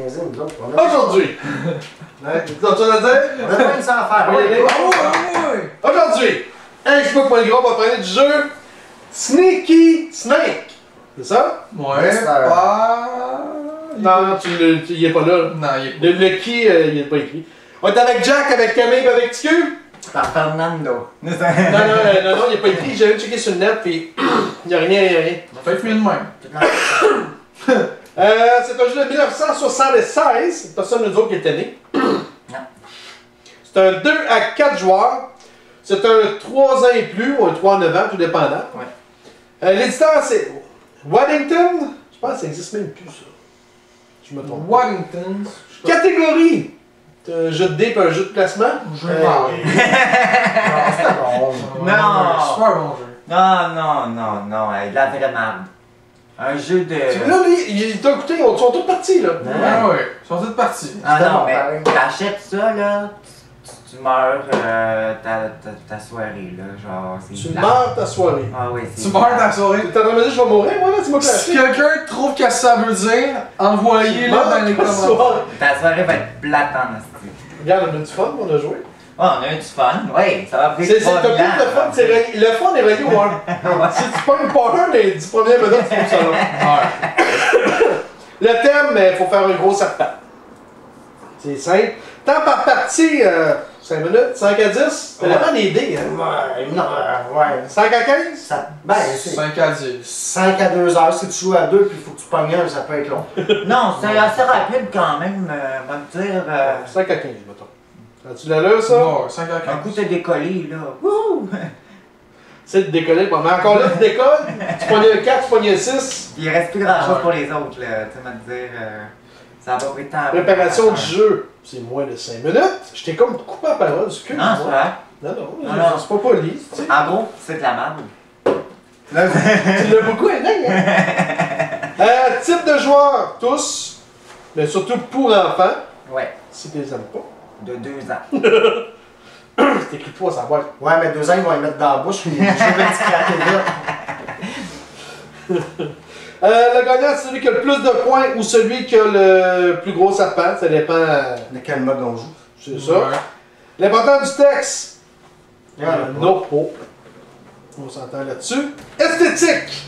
niaiser, nous autres. Aujourd'hui! Tu as autre chose à dire? On a pas une sans affaire. Aujourd'hui, Xbox.gros va parler du jeu Sneaky Snake. C'est ça? Ouais, Non, il est pas là. Non, il est pas. Le Lucky, il est pas écrit. On est avec Jack, avec Camille, et avec TQ. Par Fernando. Non, il est pas écrit. J'avais checké sur le net, puis il n'y a rien, Peut-être mieux de même. C'est un jeu de 1976. Personne de nous autres qui était né. C'est un 2 à 4 joueurs. C'est un 3 ans et plus, ou un 3 à 9 ans, tout dépendant. Ouais. L'éditeur, c'est Waddington. Je pense que ça n'existe même plus, ça. Je me trompe. Waddington. Catégorie. Un jeu de dés et un jeu de placement. Jeu de barre. Non. Super bon jeu. Non, de la vraie merde. Un jeu de... Là, ils t'ont écouté, ils sont tous partis, là. Ouais. Ils sont toutes parties. Ah non, mais t'achètes ça, là, tu meurs ta soirée, là, genre... Tu meurs ta soirée. Ah oui, c'est... Tu meurs ta soirée. T'es en train de me dire que je vais mourir, moi, là, tu m'as Si classé. quelqu'un trouve qu'est-ce que ça veut dire, envoyez-le dans les commentaires. Ta soirée va être plate en asti. Regarde, on a du fun, on a joué. Oh, on a eu du fun, oui, ça va pris C'est 3 plus 000 de ans. fun, le fun est relié au 1. Si tu pognes pas un des 10 premières minutes, tu trouves ça long. Ouais. Le thème, il faut faire un gros serpent. C'est simple. Temps par partie, 5 minutes, 5 à 10. C'est vraiment des dés, hein. Ouais. 5 à 15? Ben, c'est 5 à 10. 5 à 2 heures. Si tu joues à 2 puis il faut que tu pognes un, ça peut être long. Non, c'est assez rapide quand même, on va te dire. 5 à 15, mettons. As-tu l'allure, ça? Ouais, 5 à 15. Un coup, t'es décollé, là. Wouh! C'est de décoller, mais encore là, tu décolles, tu pognes un 4, tu pognes un 6. Il reste plus grand chose pour les autres, là. Tu sais, on va te dire. Ça va pas pris de temps. Préparation du jeu, c'est moins de 5 minutes. Je t'ai comme coupé la parole, excuse-moi. Non, c'est vrai. Non, c'est pas poli, tu sais. En gros, c'est de la merde. Tu l'as beaucoup aidé, hein? Type de joueur, tous, mais surtout pour enfants, Ouais, si tu les aimes pas. de 2 ans. C'est écrit toi, ça va être. Ouais, mais 2 ans, ils vont les mettre dans la bouche, puis je vais te craquer vite. Le gagnant, c'est celui qui a le plus de points ou celui qui a le plus gros serpent, ça dépend. De quel mode on joue? C'est ça. L'important du texte, Non. on s'entend là-dessus. Esthétique!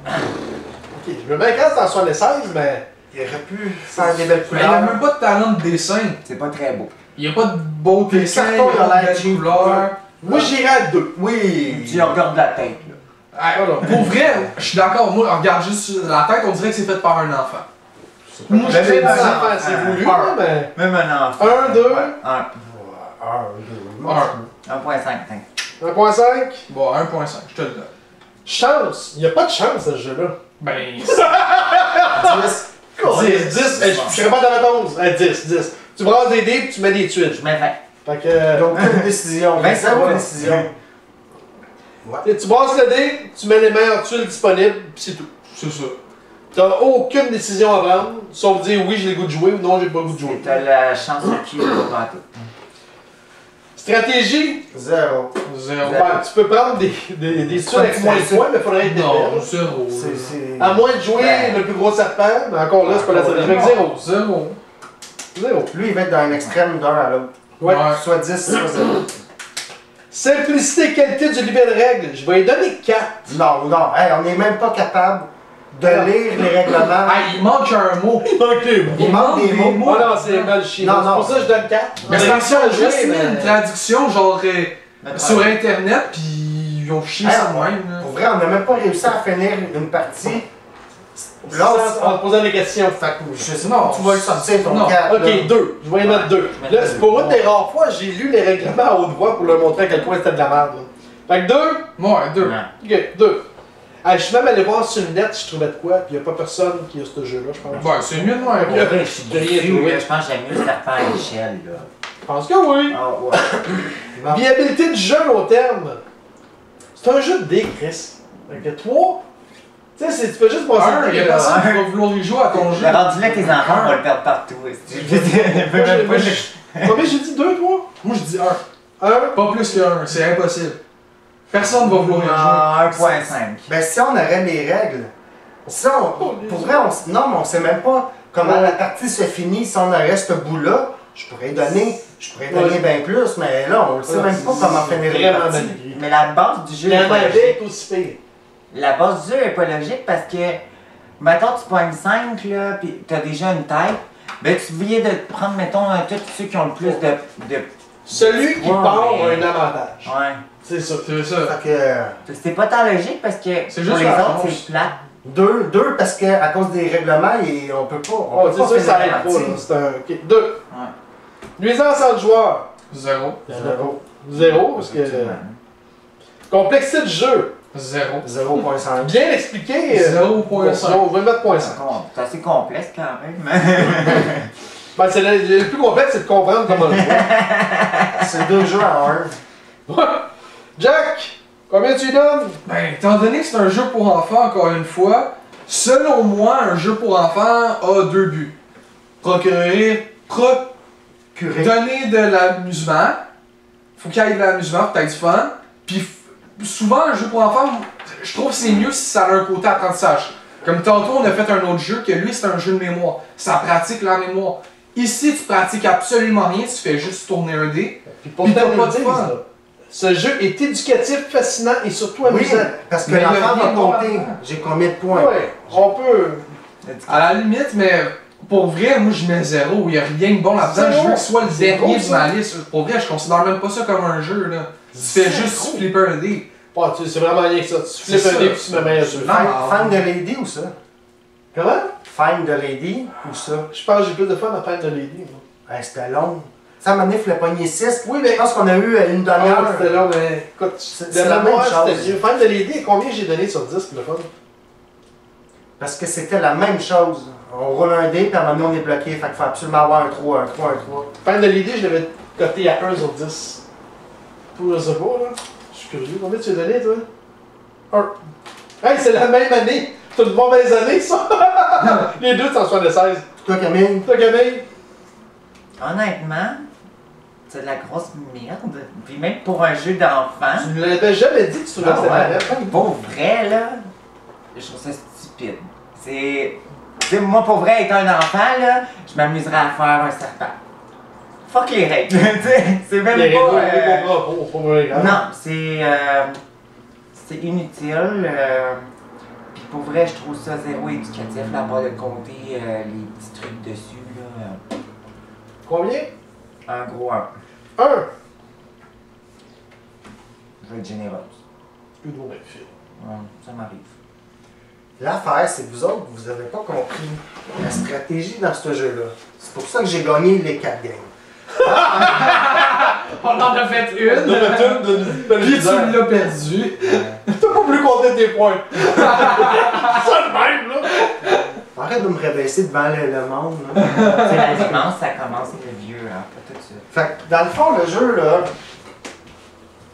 Ok, je veux bien qu'elle en soit les 16, mais Il aurait pu faire des belles Mais il n'y a couleurs. même pas de talent de dessin. C'est pas très beau. Il n'y a pas de beau dessin, il n'y carton, a il a pas de l'air belles cheap. couleurs. moi j'irais à 2. Oui! Tu regardes la tête, là. Ah, pour vrai, je suis d'accord, moi, on regarde juste sur la tête, on dirait que c'est fait par un enfant. Moi je Mais te même dis, un enfant, c'est voulu, un. là, mais. Même un enfant. 1, 2, 1.5. 1.5. Bon, 1.5, je te le donne. Chance! Il n'y a pas de chance à ce jeu-là. Ben, 10, 10, je serais pas dans la 11. 10. Tu brasses des dés et tu mets des tuiles. Je mets 20. Fait que. Donc, aucune décision. 25 décision. Tu brasses le dé, tu mets les meilleures tuiles disponibles, pis c'est tout. c'est ça. T'as aucune décision à prendre, sauf dire oui, j'ai le goût de jouer ou non, j'ai pas le goût de jouer. T'as la chance qui est pas tout. Stratégie, 0. Zéro. ben, tu peux prendre des tuiles avec moins de points, mais il faudrait être Non, dépendant. zéro. À moins de jouer le plus gros serpent, mais encore là, c'est pas la stratégie. Avec 0. Zéro. 0. Lui, il va être dans un extrême d'un à l'autre. Ouais. Soit 10, soit 0. Simplicité et qualité du livret de règles, je vais lui donner 4. Non, hey, on n'est même pas capable de lire les règlements. Ah, il manque un mot. Il manque des mots. Il manque des mots. Oh non, c'est mal chié. Non, C'est non. pour ça que je donne 4. Mais c'est parce qu'ils ont juste mis mais- une traduction, genre, sur internet, pis ils ont chié Hey, ça de même, là. Pour vrai, on n'a même pas réussi à finir une partie. Là, on va te poser des questions. Fait que je sais Non, pas, tu vas le sortir ton non. 4. Ok, 2. Je vais y mettre 2. Là, c'est pour une des rares fois, j'ai lu les règlements à haute voix pour leur montrer à quel point c'était de la merde. Là. Fait que 2. Ouais, 2. Ok, 2. Je suis même allé voir sur le net si je trouvais de quoi, puis il n'y a pas personne qui a ce jeu-là, je pense. Ouais, c'est mieux de moi. Ok. Pour vrai, je suis J'ai rien déçu, trouvé. là. Je pense que j'aime mieux le serpent à l'échelle, là. Je pense que oui. Ah ouais. Viabilité du jeu à long terme. C'est un jeu de dés, Chris. Fait que 3. Tu sais, tu peux juste passer Il y a le personne qui va vouloir y jouer à ton jeu. Mais rendu là, tes enfants vont le perdre partout. Combien j'ai dit 2, 3? Moi, je dis 1. 1. Pas plus que 1, c'est impossible. Personne va vouloir y jouer. 1.5. Ben si on aurait les règles, si on, pour vrai, non, mais on sait même pas comment la partie se finit, si on reste ce bout-là, je pourrais donner bien plus, mais là, on ne sait même pas comment finir les parties. Mais la base du jeu est pas logique. La base du jeu est pas logique parce que, mettons, tu pognes 5, là, pis t'as déjà une tête, ben tu viens de prendre, mettons, tous ceux qui ont le plus de... Celui qui part a un avantage. Ouais. C'est ça. C'est pas tant logique parce que C'est pour juste les la autres, chance. c'est plate. Deux parce qu'à cause des règlements, on peut pas. Oh, c'est ça, ça aide pas. C'est un. Ok. 2. Ouais. Nuisance entre joueurs. 0. 0, parce que. Complexité du jeu. 0. 0.5. Bien expliqué. 0.5. On va mettre 0.5. C'est assez complexe quand même. Ben, c'est le plus complexe, c'est de comprendre comment jouer. C'est 2 jeux en 1. Jack, combien tu donnes? Ben, étant donné que c'est un jeu pour enfants, encore une fois, selon moi, un jeu pour enfants a 2 buts. Donner de l'amusement. Faut qu'il y ait de l'amusement, faut qu'il y ait du fun. Puis souvent, un jeu pour enfants, je trouve que c'est mieux si ça a un côté apprentissage. Comme tantôt, on a fait un autre jeu que lui, c'est un jeu de mémoire. Ça pratique la mémoire. Ici, tu pratiques absolument rien, tu fais juste tourner un dé. Puis pour t'as pas de dire, fun. ce jeu est éducatif, fascinant et surtout Oui, amusant. parce que Mais l'enfant il y a va rien de compter. bon J'ai combien de points? Ouais, on peut. À la limite, mais pour vrai, moi je mets 0. Il n'y a rien de bon là-dedans. Je veux qu'il soit le C'est dernier bon, de ça. ma liste. Pour vrai, je considère même pas ça comme un jeu. Là. Tu fais juste flipper un dé. Ah, c'est vraiment rien que ça. Tu C'est flippes un ça. dé puis tu me mets un jeu. Non. Find the Lady ou ça? Comment? Find the Lady ou ça? Je pense que j'ai plus de fun à faire de Lady. Moi. C'était long. Ça m'a donné, il fallait pogner 6. Oui, mais. Je pense qu'on a eu une Ah, demi-heure. c'était long, mais. Écoute, C'est de la mémoire, même chose. c'était mieux. Fan de Lady, combien j'ai donné sur 10 pour le fun? Parce que c'était la même chose. On roule un dé, puis à un moment donné, on est bloqué. Fait qu'il faut absolument avoir un 3, un 3, un 3. Fan de Lady, je l'avais coté à 1 sur 10. Pour je sais pas, là. Je suis curieux. Combien tu as donné, toi? 1. Hey, c'est la même année! C'est une mauvaise année, ça! Les deux, c'est en 76. Toi, Camille? Toi, Camille? Honnêtement, c'est de la grosse merde. Puis même pour un jeu d'enfant, Tu ne l'avais jamais dit que tu trouvais que c'était la même. pour vrai, là, je trouve ça stupide. C'est. Tu sais, moi, pour vrai, étant un enfant, là, je m'amuserais à faire un serpent. Fuck les règles, tu sais, c'est même Les pas. règles, pas vrai, hein? Non, c'est inutile. Puis pour vrai, je trouve ça zéro éducatif, là, à part de compter les petits trucs dessus, là. Combien? Un gros 1. 1. Je vais être généreuse. Plus de mauvais film. Ouais, ça m'arrive. L'affaire, c'est que vous autres, vous n'avez pas compris la stratégie dans ce jeu-là. C'est pour ça que j'ai gagné les 4 games. On en a fait une. Puis tu l'as perdu. T'as pas voulu compter tes points. Ça de même, là. Arrête de me rabaisser devant le monde. Là. Tu sais, la dimanche, ça commence avec le vieux, hein, pas tout ça. Fait que, dans le fond, le jeu, là,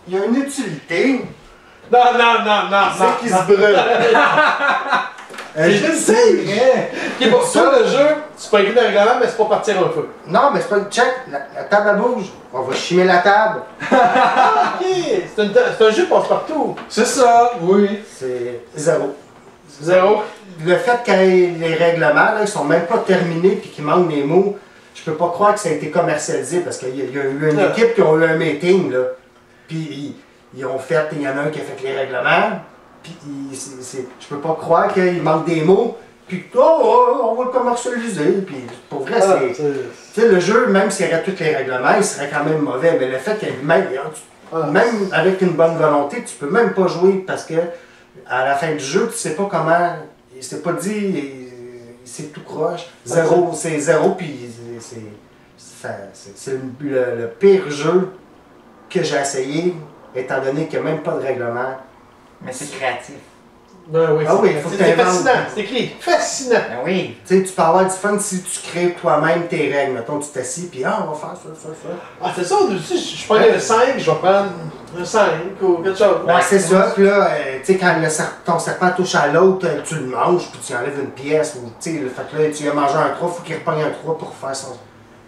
il y a une utilité. Non. C'est qu'il se brûle. Je le sais. Ok, pour ça, le jeu, tu peux écrire un règlement, mais c'est pas partir un feu. Non, mais c'est pas une check. La table elle bouge. On va chimer la table. Ok, c'est un jeu passe-partout. C'est ça, oui. C'est 0. 0. Le fait que les règlements, là, ils sont même pas terminés puis qu'il manque des mots, je peux pas croire que ça a été commercialisé parce qu'il y a eu une équipe qui a eu un meeting, là. Puis ils ont fait, il y en a un qui a fait les règlements, puis je peux pas croire qu'il manque des mots, puis on va le commercialiser, puis pour vrai, tu sais, le jeu, même s'il y aurait tous les règlements, il serait quand même mauvais, mais le fait qu'il même avec une bonne volonté, tu peux même pas jouer parce que à la fin du jeu, tu sais pas comment, il s'est pas dit, c'est tout croche, c'est 0, puis c'est le pire jeu que j'ai essayé, étant donné qu'il n'y a même pas de règlement. Mais c'est créatif. Ben oui, Ah oui, faut que c'est t'inventes. fascinant. C'est écrit fascinant. Ben oui. Tu sais, tu peux avoir du fun si tu crées toi-même tes règles. Mettons, tu t'assis, puis on va faire ça. Ah, c'est ça, aussi, je prenais le 5, je vais prendre un 5 ou quelque chose. Ouais, c'est ça. Puis là, tu sais, quand ton serpent touche à l'autre, tu le manges, puis tu enlèves une pièce. Ou, tu sais, le fait que là, tu as mangé un 3, il faut qu'il reprenne un 3 pour faire son.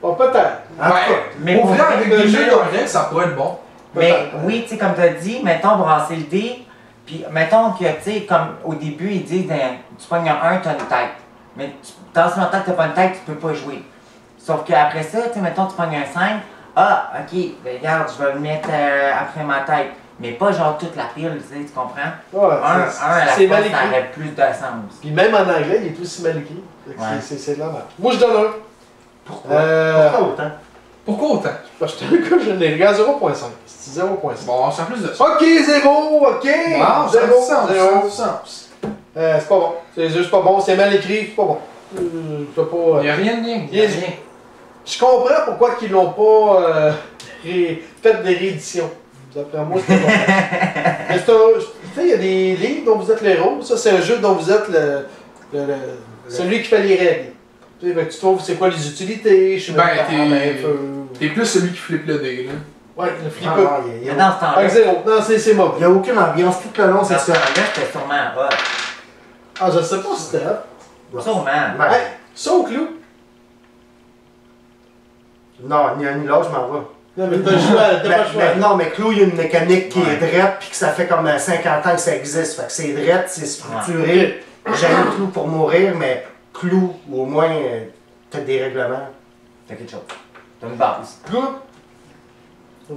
Bon, peut-être. En tout cas, mais Pour pour vrai, vrai, avec le des jeu, jeux comme ça pourrait être bon. mais Peut-être. oui, tu sais, comme tu as dit, mettons, brasser le dé, puis mettons que, tu sais, comme au début, ils disent, tu pognes un 1, tu as une tête. Mais tant que t'as pas une tête, tu peux pas jouer. Sauf qu'après ça, tu sais, mettons, tu pognes un 5. Ah, ok, ben, regarde, je vais le mettre après ma tête. Mais pas genre toute la pile, tu comprends? Ouais, Un à la c'est fois, mal ça écrit. aurait plus de sens. Puis même en anglais, il est aussi mal écrit. Ouais. C'est de la merde. Moi, je donne un. Pourquoi autant? Pourquoi autant? Parce que j'étais un gars, je l'ai regardé 0.5. C'est 0.5. Bon, c'est en plus de ça. Ok, 0, ok. Wow, ça a du 0, sens, ça a 0. du sens. C'est pas bon. C'est juste pas bon. C'est mal écrit, c'est pas bon. Je peux pas. Il n'y a rien de bien. Il y a rien. Je comprends pourquoi ils l'ont pas fait des rééditions. D'après moi, c'est pas bon. Mais c'est un. Tu sais, il y a des livres dont vous êtes les héros. Ça, c'est un jeu dont vous êtes celui qui fait les règles. Tu sais, fait que tu trouves c'est quoi les utilités, je sais Ben, pas. t'es plus celui qui flippe le dé, là. Ouais, le flipper. Ah, Mais dans ce temps-là, Avec 0. Non, c'est mauvais. Il n'y a aucune ambiance tout le long, dans c'est ce ça. temps-là, c'était sûrement hot. Ah, je sais pas si c'était hot. Sûrement. Ben, Hey, ça au clou. non, ni un ni l'autre, je m'en vais. Non, mais t'as joué à. T'as pas joué à. Non, mais Clou, il y a une mécanique qui Ouais. est drette, puis que ça fait comme 50 ans que ça existe. Fait que c'est drette, c'est structuré. J'aime Clou pour mourir, mais Clou, au moins, t'as des règlements. T'as quelque chose. T'as une base. Clou.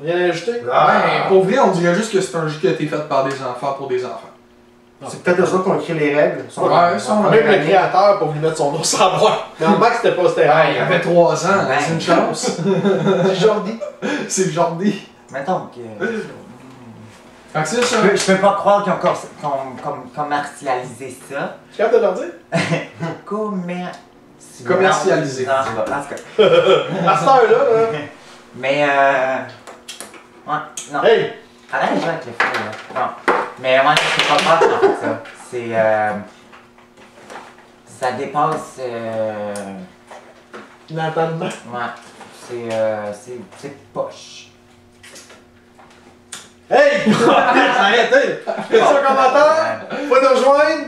Rien à ajouter? Ben, pour vrai, on dirait juste que c'est un jeu qui a été fait par des enfants pour des enfants. C'est peut-être eux autres qui ont écrit les règles. Ouais, ça, on a Même le créateur pour lui mettre son nom sans boire. Mais en max, c'était pas c'était Ouais, il avait 3 ans, Ouais. c'est une chance. C'est Jordi. C'est le Jordi. Mettons que. Fait que c'est ça. Je peux pas croire qu'ils ont commercialisé ça. Tu es capable de leur dire? Commercialisé. Non, je sais pas. En tout cas. À cette heure-là, là. Mais ouais, non. Hey! Arrête de jouer avec les feux, là. Non. Mais ouais, c'est pas grave en fait ça. C'est. Ça dépasse. L'entendement. Ouais. C'est poche. Hey! Arrêtez! Faites ça en commentaire! Faut nous rejoindre!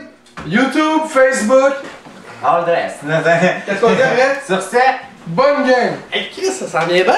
YouTube, Facebook, All dress. Qu'est-ce qu'on dit après? Sur ce. bonne game! Hey Chris, ça s'en vient bien!